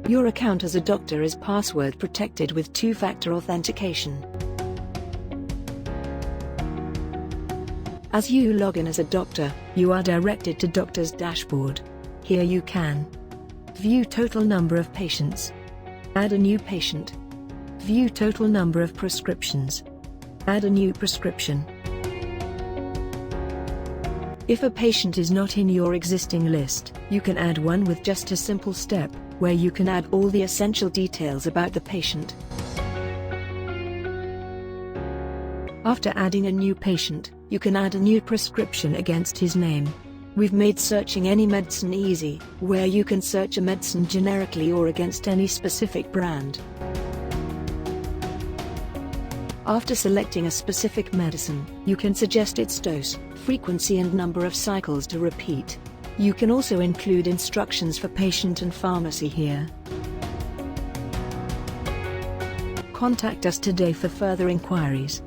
Your account as a doctor is password protected with two-factor authentication. As you log in as a doctor, you are directed to Doctor's Dashboard. Here you can view total number of patients, add a new patient, view total number of prescriptions, add a new prescription. If a patient is not in your existing list, you can add one with just a simple step, where you can add all the essential details about the patient. After adding a new patient, you can add a new prescription against his name. We've made searching any medicine easy, where you can search a medicine generically or against any specific brand. After selecting a specific medicine, you can suggest its dose, frequency and number of cycles to repeat. You can also include instructions for patient and pharmacy here. Contact us today for further inquiries.